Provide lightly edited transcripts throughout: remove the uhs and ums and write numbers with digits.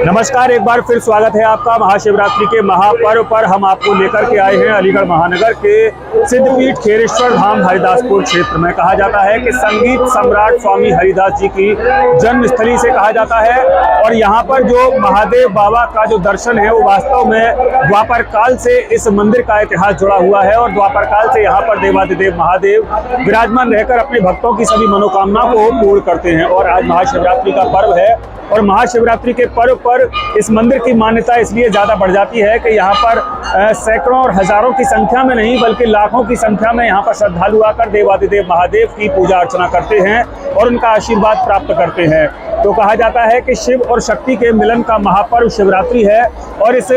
नमस्कार, एक बार फिर स्वागत है आपका महाशिवरात्रि के महापर्व पर। हम आपको लेकर के आए हैं अलीगढ़ महानगर के सिद्धपीठ खेरेश्वर धाम हरिदासपुर क्षेत्र में। कहा जाता है कि संगीत सम्राट स्वामी हरिदास जी की जन्मस्थली से कहा जाता है और यहाँ पर जो महादेव बाबा का जो दर्शन है वो वास्तव में द्वापर काल से इस मंदिर का इतिहास जुड़ा हुआ है और द्वापर काल से यहाँ पर देवादिदेव महादेव विराजमान रहकर अपने भक्तों की सभी मनोकामना को पूर्ण करते हैं। और आज महाशिवरात्रि का पर्व है और महाशिवरात्रि के पर्व पर इस मंदिर की मान्यता इसलिए ज़्यादा बढ़ जाती है कि यहाँ पर सैकड़ों और हजारों की संख्या में नहीं बल्कि लाखों की संख्या में यहाँ पर श्रद्धालु आकर देवादिदेव महादेव की पूजा अर्चना करते हैं और उनका आशीर्वाद प्राप्त करते हैं। तो कहा जाता है कि शिव और शक्ति के मिलन का महापर्व शिवरात्रि है और इस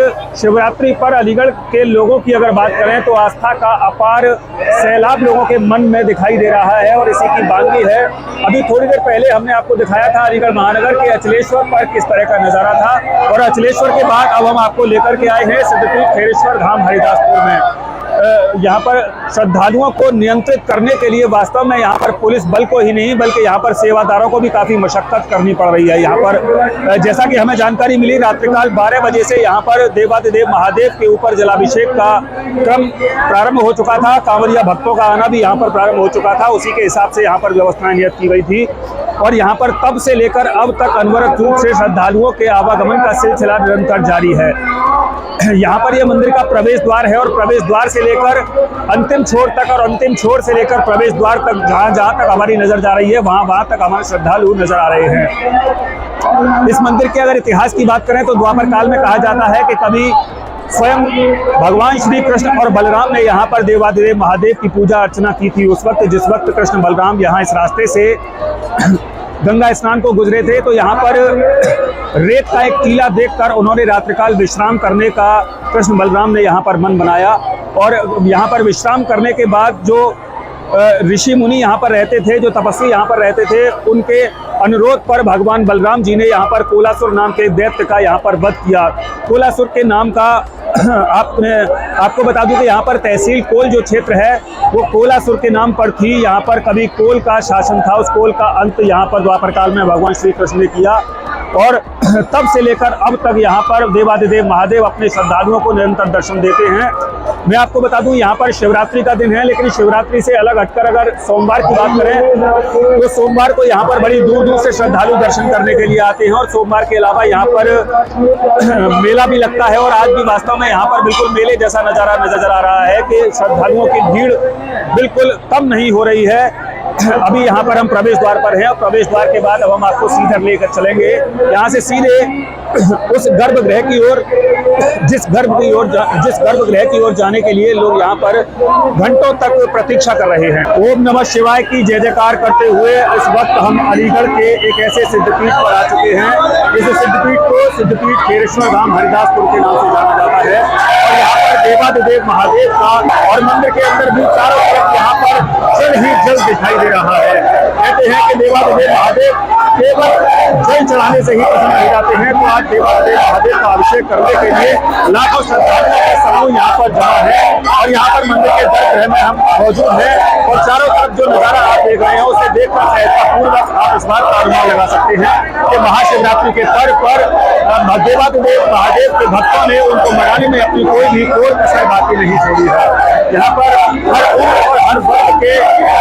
शिवरात्रि पर अलीगढ़ के लोगों की अगर बात करें तो आस्था का अपार सैलाब लोगों के मन में दिखाई दे रहा है और इसी की बानगी है। अभी थोड़ी देर पहले हमने आपको दिखाया था अलीगढ़ महानगर के अचलेश्वर पर किस तरह का नज़ारा था और अचलेश्वर के बाद अब हम आपको लेकर के आए हैं सिद्धपीठ खेरेश्वर धाम हरिदासपुर में। यहाँ पर श्रद्धालुओं को नियंत्रित करने के लिए वास्तव में यहाँ पर पुलिस बल को ही नहीं बल्कि यहाँ पर सेवादारों को भी काफ़ी मशक्कत करनी पड़ रही है। यहाँ पर जैसा कि हमें जानकारी मिली, रात्रिकाल 12 बजे से यहाँ पर देवादिदेव महादेव के ऊपर जलाभिषेक का क्रम प्रारंभ हो चुका था। कांवरिया भक्तों का आना भी यहाँ पर प्रारंभ हो चुका था, उसी के हिसाब से यहाँ पर व्यवस्थाएं नियत की गई थी और यहाँ पर तब से लेकर अब तक अनवरत रूप से श्रद्धालुओं के आवागमन का सिलसिला निरंतर जारी है। यहाँ पर यह मंदिर का प्रवेश द्वार है और प्रवेश द्वार से लेकर अंतिम छोर तक और अंतिम छोर से लेकर प्रवेश द्वार तक जहाँ तक हमारी नजर जा रही है वहाँ तक हमारे श्रद्धालु नजर आ रहे हैं। इस मंदिर के अगर इतिहास की बात करें तो द्वापर काल में कहा जाता है कि कभी स्वयं भगवान श्री कृष्ण और बलराम ने यहाँ पर देवादिदेव महादेव की पूजा अर्चना की थी। उस वक्त जिस वक्त कृष्ण बलराम यहाँ इस रास्ते से गंगा स्नान को गुजरे थे तो यहाँ पर रेत का एक टीला देखकर उन्होंने रात्रिकाल विश्राम करने का कृष्ण बलराम ने यहाँ पर मन बनाया और यहाँ पर विश्राम करने के बाद जो ऋषि मुनि यहाँ पर रहते थे, जो तपस्वी यहाँ पर रहते थे, उनके अनुरोध पर भगवान बलराम जी ने यहाँ पर कोलासुर नाम के दैत्य का यहाँ पर वध किया। कोलासुर के नाम का आपको बता दूं कि यहाँ पर तहसील कोल जो क्षेत्र है वो कोलासुर के नाम पर थी। यहाँ पर कभी कोल का शासन था, उस कोल का अंत यहाँ पर द्वापर काल में भगवान श्री कृष्ण ने किया और तब से लेकर अब तक यहाँ पर देवादिदेव महादेव अपने श्रद्धालुओं को निरंतर दर्शन देते हैं। मैं आपको बता दूं यहाँ पर शिवरात्रि का दिन है, लेकिन शिवरात्रि से अलग हटकर अगर सोमवार की बात करें तो सोमवार को यहाँ पर बड़ी दूर दूर से श्रद्धालु दर्शन करने के लिए आते हैं और सोमवार के अलावा यहाँ पर मेला भी लगता है और आज भी वास्तव में यहाँ पर बिल्कुल मेले जैसा नज़ारा नजर आ रहा है कि श्रद्धालुओं की भीड़ बिल्कुल कम नहीं हो रही है। अभी यहाँ पर हम प्रवेश द्वार पर हैं और प्रवेश द्वार के बाद अब हम आपको सीधे लेकर चलेंगे यहाँ से सीधे उस गर्भगृह की ओर, जिस गर्भगृह की ओर जाने के लिए लोग यहाँ पर घंटों तक प्रतीक्षा कर रहे हैं। ओम नमः शिवाय की जय जयकार करते हुए इस वक्त हम अलीगढ़ के एक ऐसे सिद्धपीठ पर आ चुके हैं। इस सिद्धपीठ को सिद्धपीठ खेरेश्वर धाम हरिदासपुर के नाम से जाना जाता है और यहाँ पर देवादिदेव महादेव का और मंदिर के अंदर भी चारों तरफ यहाँ पर जल ही जल दिखाई दे रहा है। कहते हैं कि देवादिदेव महादेव केवल जल चढ़ाने से ही पसंद नहीं जाते हैं, तो आज देवादिदेव महादेव का अभिषेक करने के लिए लाखों श्रद्धालुओं के समूह यहाँ पर जमा है और यहाँ पर मंदिर के गर्भगृह में हम मौजूद हैं और चारों तरफ जो नजारा आप देख रहे हैं उसे देखकर सहजतापूर्वक आप इस बात का अनुमान लगा सकते हैं कि महाशिवरात्रि के पर्व पर देवादिदेव महादेव के भक्तों ने उनको मनाने में अपनी कोई कसर बाकी नहीं छोड़ी है। यहाँ पर हर उम्र और हर वर्ग के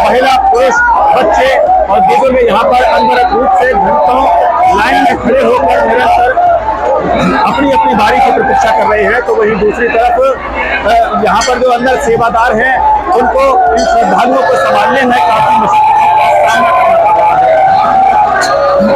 महिला, पुरुष, बच्चे और बुजुर्ग यहाँ पर अनवरत रूप से घंटों लाइन में खड़े होकर निरंतर अपनी अपनी बारी की प्रतीक्षा कर रहे हैं। तो वहीं दूसरी तरफ यहाँ पर जो अंदर सेवादार हैं उनको इन श्रद्धालुओं को संभालने में काफी मुश्किल का सामना करना पड़ रहा है।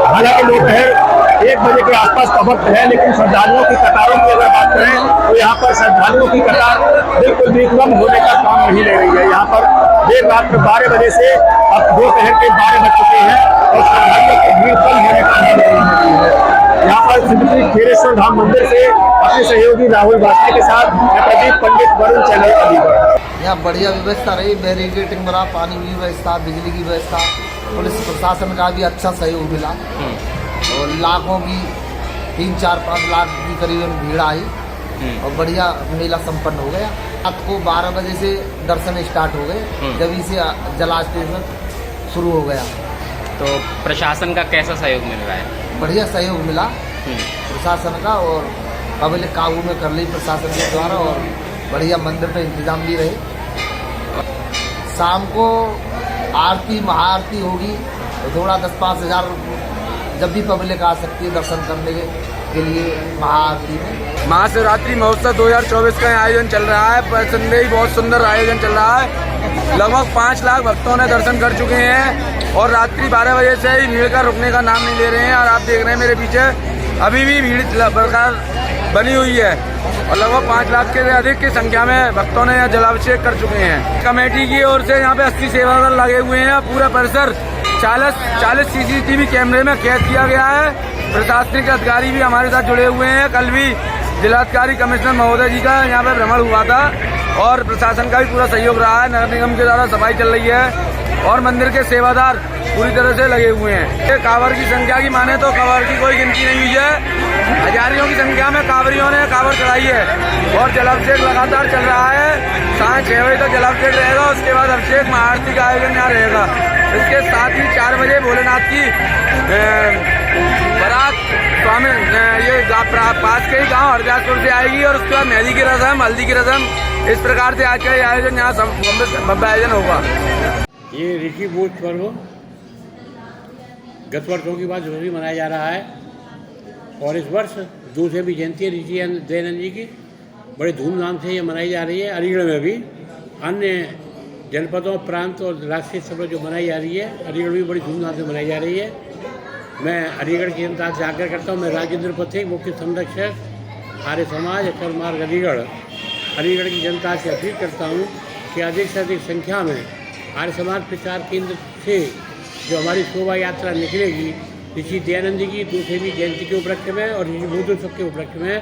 हालांकि दोपहर 1 बजे के आसपास का वक्त है, लेकिन श्रद्धालुओं की कतारों की अगर बात करें तो यहाँ पर श्रद्धालुओं की कतार बिल्कुल भी कम होने का काम नहीं ले रही है। यहाँ पर देर रात में 12 बजे से अब दोपहर के 12 बज चुके हैं और श्रद्धालुओं की भीड़ कम होने का नाम नहीं ले रही है। यहाँ पर सिद्धपीठ खेरेश्वर धाम मंदिर से अपने सहयोगी राहुल वास्ते के साथ प्रदीप पंडित, वरुण चैनल अलीगढ़। यहाँ बढ़िया व्यवस्था रही, बैरिकेटिंग बना, पानी की व्यवस्था, बिजली की व्यवस्था, पुलिस प्रशासन का भी अच्छा सहयोग मिला और लाखों की 3-4-5 लाख की करीबन भीड़ आई और बढ़िया मेला संपन्न हो गया। रात को 12 बजे से दर्शन स्टार्ट हो गए, जब से जलाभिषेक शुरू हो गया। तो प्रशासन का कैसा सहयोग मिल रहा है? बढ़िया सहयोग मिला। प्रशासन का और पब्लिक काबू में कर ली प्रशासन के द्वारा और बढ़िया मंदिर पे इंतजाम भी रहे। शाम को आरती महाआरती होगी तो थोड़ा 10-5 हज़ार जब भी पब्लिक आ सकती है दर्शन करने के लिए महाआरती में। महाशिवरात्रि महोत्सव 2024 का आयोजन चल रहा है। संदेही बहुत सुंदर आयोजन चल रहा है। लगभग 5 लाख भक्तों ने दर्शन कर चुके हैं और रात्रि 12 बजे से ही भीड़ का रुकने का नाम नहीं ले रहे हैं। और आप देख रहे हैं मेरे पीछे अभी भी भीड़ बरकरार बनी हुई है और लगभग 5 लाख से अधिक की संख्या में भक्तों ने यहाँ जलाभिषेक कर चुके हैं। कमेटी की ओर से यहाँ पे 80 सेवादल लगे हुए हैं। पूरा परिसर 40 CCTV कैमरे में कैद किया गया है। प्रशासनिक अधिकारी भी हमारे साथ जुड़े हुए हैं। कल भी जिलाधिकारी कमिश्नर महोदय जी का यहाँ पे भ्रमण हुआ था और प्रशासन का भी पूरा सहयोग रहा है। नगर निगम के द्वारा सफाई चल रही है और मंदिर के सेवादार पूरी तरह से लगे हुए हैं। कांवड़ की संख्या की माने तो कांवड़ की कोई गिनती नहीं हुई है। हजारियों की संख्या में कांवड़ियों ने कांवड़ चढ़ाई है और जलाभिषेक लगातार चल रहा है। साढ़े 6 बजे तक जलाभिषेक रहेगा। उसके बाद अभिषेक महाआरती का आयोजन यहाँ रहेगा। इसके साथ ही 4 बजे भोलेनाथ की बारात स्वामी ये पास के ही गाँव हरदासपुर से आएगी और उसके बाद मेहंदी की रस्म, हल्दी की रस्म, इस प्रकार से आज का ये आयोजन यहाँ भव्य आयोजन होगा। ये ऋषि भोज पर्व गत वर्षों की बात भी मनाया जा रहा है और इस वर्ष दूसरे भी जयंती है ऋषि दयानंद जी की बड़े धूमधाम से ये मनाई जा रही है। अलीगढ़ में भी अन्य जनपदों, प्रांत और राष्ट्रीय स्तर पर जो मनाई जा रही है, अलीगढ़ में भी बड़ी धूमधाम से मनाई जा रही है। मैं अलीगढ़ की जनता से आग्रह करता हूँ। मैं राजेंद्र पथिक, मुख्य संरक्षक आर्य समाज अटल मार्ग अलीगढ़ की जनता से अपील करता हूँ कि अधिक से अधिक संख्या में आर्य समाज प्रचार केंद्र से जो हमारी शोभा यात्रा निकलेगी ऋषि दयानंद जी की दूसरी भी जयंती के उपलक्ष्य में और ऋषि भोजोत्सव के उपलक्ष्य में,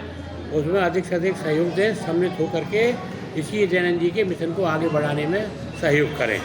उसमें अधिक से अधिक सहयोग दें। सम्मिलित होकर के ऋषि दयानंद जी के मिशन को आगे बढ़ाने में सहयोग करें।